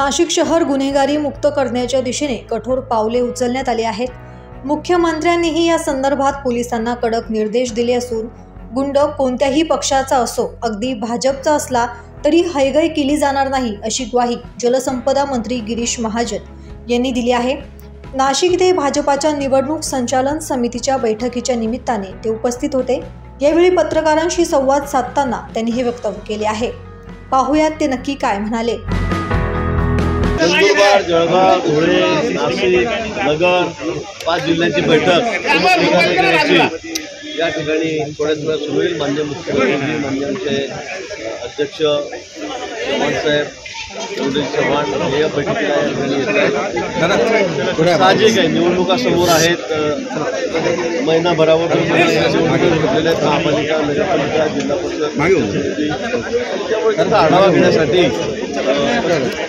नाशिक शहर गुन्हेगारी मुक्त करण्याच्या दिशेने कठोर पावले उचलण्यात आली आहेत। मुख्यमंत्र्यांनीही या संदर्भात पोलिसांना कडक निर्देश दिले असून गुंड कोणत्याही पक्षाचा असो, अगदी भाजपचा असला तरी हयगय केली जाणार नाही अशी ग्वाही जलसंपदा मंत्री गिरीश महाजन यांनी दिली आहे। नाशिक येथे भाजपाच्या निवडणूक संचालन समितीच्या बैठकीच्या निमित्ताने ते उपस्थित होते। यावेळी पत्रकारांशी संवाद साधताना त्यांनी हे वक्तव्य केले आहे। पाहुयात ते नक्की काय म्हणाले। नंदुरबार, जळगाव, धुळे, नाशिक, नगर 5 जिल्ह्यांची बैठक या ठिकाणी थोड्याच वेळात सुरू होईल। माननीय मुख्यमंत्री, माननीय आमचे अध्यक्ष चव्हाणसाहेब, चव्हाण हे या बैठकीला साहजिक आहे। निवडणुका समोर आहेत, महिनाभरावर घेतलेल्या आहेत महापालिका, नगरपालिका, जिल्हा परिषद, त्यामुळे त्याचा आढावा घेण्यासाठी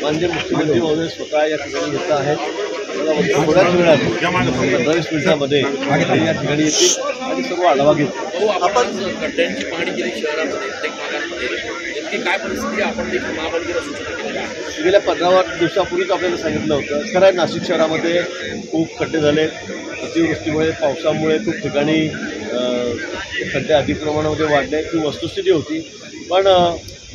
माननीय मुख्यमंत्री महोदय स्वतः या ठिकाणी येत आहेत। थोड्याच वेळात 15-20 मिनिटांमध्ये या ठिकाणी येतील आणि सर्व आढावा घेतील। आपण खड्ड्यांची पाहणी केली शहरामध्ये, प्रत्येक भागांमध्ये नेमकी काय परिस्थिती आपण देखील महापालिकेला सूचना केलेल्या आहे। गेल्या 15 दिवसापूर्वीच आपल्याला सांगितलं होतं। खरं आहे, नाशिक शहरामध्ये खूप खड्डे झाले। अतिवृष्टीमुळे, पावसामुळे खूप ठिकाणी खड्डे अधिक प्रमाणामध्ये वाढले ही वस्तुस्थिती होती। पण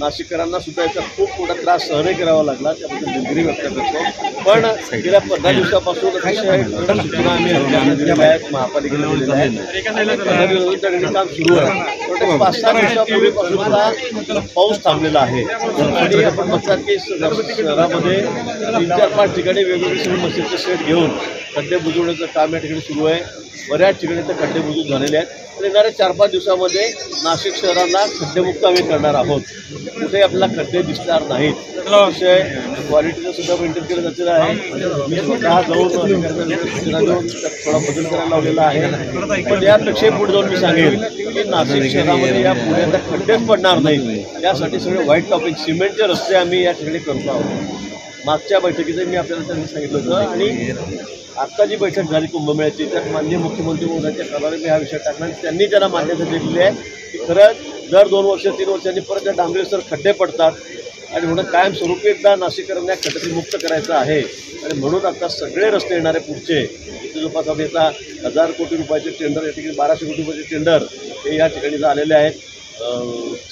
नाशिककरांना सुद्धा याचा खूप मोठा त्रास सहन करावा लागला, त्याबद्दल दिलगिरी व्यक्त करतो। पण गेल्या 15 दिवसापासून अतिशय सूचना आम्ही दिलेल्या आहेत, महापालिकेला दिलेल्या आहेत। काम सुरू आहे। 5-6 दिवसापूर्वीपासून आता पाऊस थांबलेला आहे आणि आपण बघतात की शहरामध्ये 3-4-5 ठिकाणी वेगवेगळे सगळे मशीनचे सेट घेऊन खड्डे बुजवण्याचं काम या ठिकाणी सुरू आहे। बऱ्याच ठिकाणी तर खड्डे बुजून झालेले आहेत। येणाऱ्या 4-5 दिवसामध्ये नाशिक शहराला खड्डेमुक्त आम्ही करणार आहोत। कुठे आपल्याला खड्डे दिसणार नाहीत। अतिशय क्वालिटीचं सुद्धा मेंटेन केलं जालेलं आहे। मी स्वतः जाऊन सूचना देऊन थोडा बदल करायला लावलेला आहे। पण यापेक्षा पुढे जाऊन मी सांगेल की नाशिक शहरामध्ये या पुढे आता खड्डेच पडणार नाहीत। यासाठी सगळे व्हाईट टॉपिंग सिमेंटचे रस्ते आम्ही या ठिकाणी करतो आहोत। मागच्या बैठकीचं मी आपल्याला त्यांनी सांगितलं होतं आणि आत्ता जी बैठक झाली कुंभमेळ्याची, त्यात माननीय मुख्यमंत्री महोदयांच्या कानावर मी हा विषय टाकला आणि त्यांनी त्याला मान्यता दिलेली आहे की खरंच दर 2 वर्ष 3 वर्षांनी परत त्या डांबरीसर खड्डे पडतात आणि म्हणून कायमस्वरूपी एकदा नाशिककरांना खड्डे मुक्त करायचं आहे। आणि म्हणून आता सगळे रस्ते येणारे पुढचे जवळपास आम्ही आता 1000 कोटी रुपयाचे टेंडर, या ठिकाणी 1200 कोटी रुपयाचे टेंडर हे या ठिकाणी झालेले आहेत।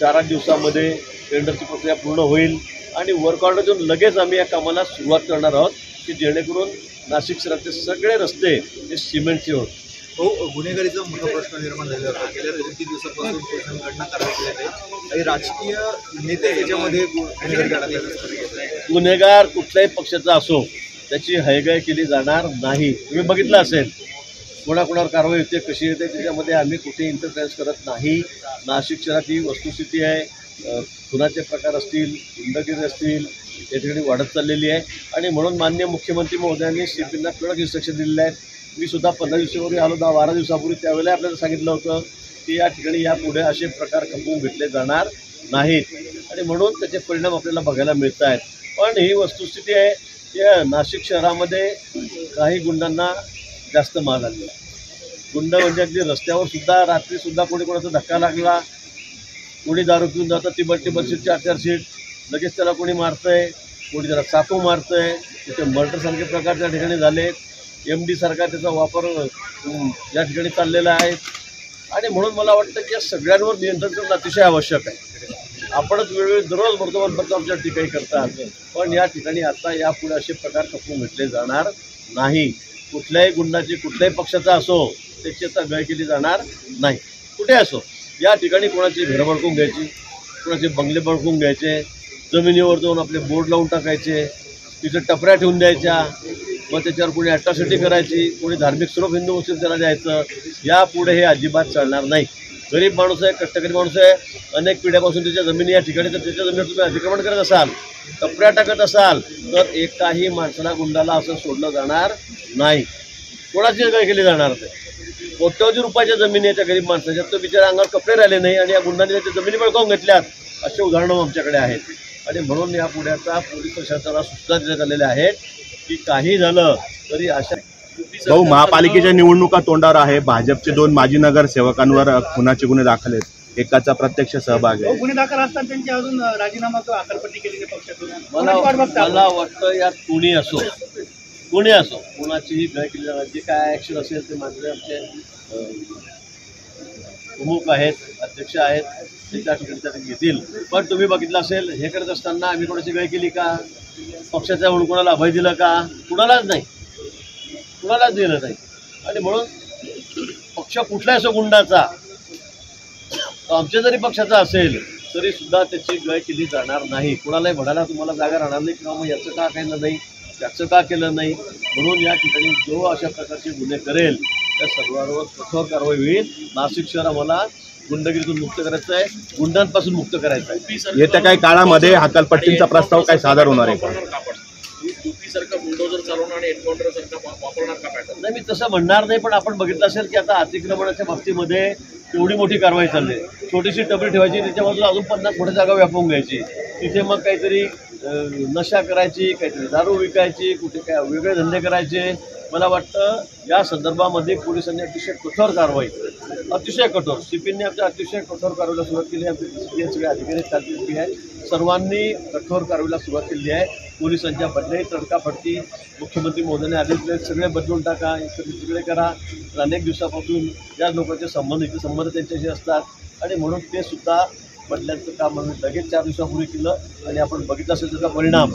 4-8 दिवसामध्ये टेंडरची प्रक्रिया पूर्ण होईल आणि वर्क ऑर्डर देऊन लगेच आम्ही या कामाला सुरुवात करणार आहोत की जेणेकरून नाशिक शहराचे सगळे रस्ते हे सिमेंटचे होत। गुन्हेगारीचा मोठा प्रश्न निर्माण झालेला होता। गेल्या 2-3 दिवसापासून पोलिसांकडून कारवाई केली आहे। काही राजकीय नेते त्याच्यामध्ये गुन्हेगार कुठल्याही पक्षाचा असो, त्याची हयगय केली जाणार नाही। तुम्ही बघितलं असेल कोणाकोणावर कारवाई होते, कशी येते, त्याच्यामध्ये आम्ही कुठे इंटरफेरन्स करत नाही। नाशिक शहरात ही वस्तुस्थिती आहे। खुनाचे प्रकार असतील, गुंडगिरी असतील, या ठिकाणी वाढत चाललेली आहे आणि म्हणून माननीय मुख्यमंत्री महोदयांनी सीपींना कडक इन्स्ट्रक्शन दिलेले आहेत। मी सुद्धा 15 दिवसापूर्वी आलो, 12 दिवसापूर्वी, त्यावेळेला आपल्याला सांगितलं होतं की या ठिकाणी यापुढे असे प्रकार खपवून घेतले जाणार नाहीत आणि म्हणून त्याचे परिणाम आपल्याला बघायला मिळत आहेत। पण ही वस्तुस्थिती आहे की नाशिक शहरामध्ये काही गुंडांना जास्त माल लागला। गुंड म्हणजे अगदी रस्त्यावर सुद्धा रात्रीसुद्धा कोणी कोणाचा धक्का लागला, कोणी दारू पिऊन जातं, टिबल सीट 4-4 सीट, लगेच त्याला कोणी मारतंय, कोणी त्याला चाकू मारतंय। तिथे मर्डरसारखे प्रकार त्या ठिकाणी झाले। MD सारखा त्याचा वापर या ठिकाणी चाललेला आहे आणि म्हणून मला वाटतं की या सगळ्यांवर नियंत्रण करणं अतिशय आवश्यक आहे। आपणच वेळोवेळी दररोज वर्तमानपत्र आमच्या ठिकाणी करतात, पण या ठिकाणी आता यापुढे असे प्रकार खपवून घेतले जाणार नाही। कुठल्याही गुंडाची, कुठल्याही पक्षाचा असो, त्याची आता गय केली जाणार नाही। कुठे असो, या ठिकाणी कोणाची घरं बळकून घ्यायची, कोणाचे बंगले बळकून घ्यायचे, जमिनीवर जाऊन आपले बोर्ड लावून टाकायचे, तिथे टपऱ्या ठेवून द्यायच्या, मग त्याच्यावर कोणी अट्रॉसिटी करायची, कोणी धार्मिक स्वरूप हिंदू मुस्लिम त्याला द्यायचं, यापुढे हे अजिबात चालणार नाही। गरीब माणूस आहे, कष्टकरी माणूस आहे, अनेक पिढ्यापासून त्याच्या जमिनी या ठिकाणी, तर त्याच्या जमिनीवर तुम्ही अतिक्रमण करत असाल, टपऱ्या टाकत असाल तर एकाही माणसाला, गुंडाला असं सोडलं जाणार नाही। कोणाची गय केली जाणार नाही। कोट्यवधी रुपयाच्या जमिनी आहे त्या गरीब माणसाच्या, तो बिचारा अंगावर कपडे राहिले नाही आणि या गुंडांनी त्याच्या जमिनी बळकावून घेतल्यात, असे उदाहरणं आमच्याकडे आहेत। आणि म्हणून यापुढे आता पोलीस प्रशासनाला सूचना देण्यात आलेल्या आहेत की काही झालं तरी अशा भाऊ महापालिकेच्या निवडणुका तोंडावर आहे। भाजपचे 2 माजी नगरसेवकांवर खुनाचे गुन्हे दाखल आहेत। एकाचा प्रत्यक्ष सहभाग आहे. गुन्हे दाखल असतात त्यांची अजून राजीनामा किंवा अकलपट्टी केलेली पक्षातून मला वाटतं यात कोणी असो कोणाचीही गय केली जाणार जे काय ॲक्शन असेल ते मात्र आमचे प्रमुख आहेत, अध्यक्ष आहेत, ते त्या ठिकाणी घेतील. पण तुम्ही बघितलं असेल हे करत असताना आम्ही कोणाची गय केली का? पक्षाच्या म्हणून कोणाला अभय दिलं का? कुणालाच दिलं नाही. आणि म्हणून पक्ष कुठलाही असो गुंडाचा, तो आमच्या जरी पक्षाचा असेल तरी सुद्धा त्याची गय केली जाणार नाही. कुणालाही म्हणायला तुम्हाला जागा राहणार नाही किंवा मग याचं का केलं नाही, त्याचं का केलं नाही. म्हणून या ठिकाणी जो अशा प्रकारचे गुन्हे करेल त्या सर्वांवर कठोर कारवाई होईल. नाशिक शहर आम्हाला गुंडगिरीतून मुक्त करायचं आहे, गुंडांपासून मुक्त करायचं आहे. येत्या काही काळामध्ये हकालपट्टीचा प्रस्ताव काय सादर होणार आहे का? सारखं बुलडोजर चालवणं आणि एन्काउंटर सारखं वापरणार का पॅटर्न? नाही, मी तसं म्हणणार नाही. पण आपण बघितलं असेल की आता अतिक्रमणाच्या बाबतीमध्ये एवढी मोठी कारवाई चालली आहे. छोटीशी टपरी ठेवायची, त्याच्या बाजूला अजून 50 मोठ्या जागा व्यापून घ्यायची, तिथे मग काहीतरी नशा करायची, काहीतरी दारू विकायची, कुठे काय वेगळे धंदे करायचे. मला वाटतं या संदर्भामध्ये पोलिसांनी अतिशय कठोर कारवाई, अतिशय कठोर, CPने आमच्या अतिशय कठोर कारवाईला सुरुवात केली आहे. आमचे सगळे अधिकारी चालती आहेत, सर्वांनी कठोर कारवाईला सुरुवात केली आहे. पोलिसांच्या बदले तडकाफडकी मुख्यमंत्री महोदयाने आदेश सगळे बदलून टाका, तिकडे करा. अनेक दिवसापासून या लोकांचे संबंध त्यांच्याशी असतात आणि म्हणून ते सुद्धा बदल्यांचं काम आम्ही लगेच 4 दिवसापूर्वी केलं आणि आपण बघितलं असेल त्याचा परिणाम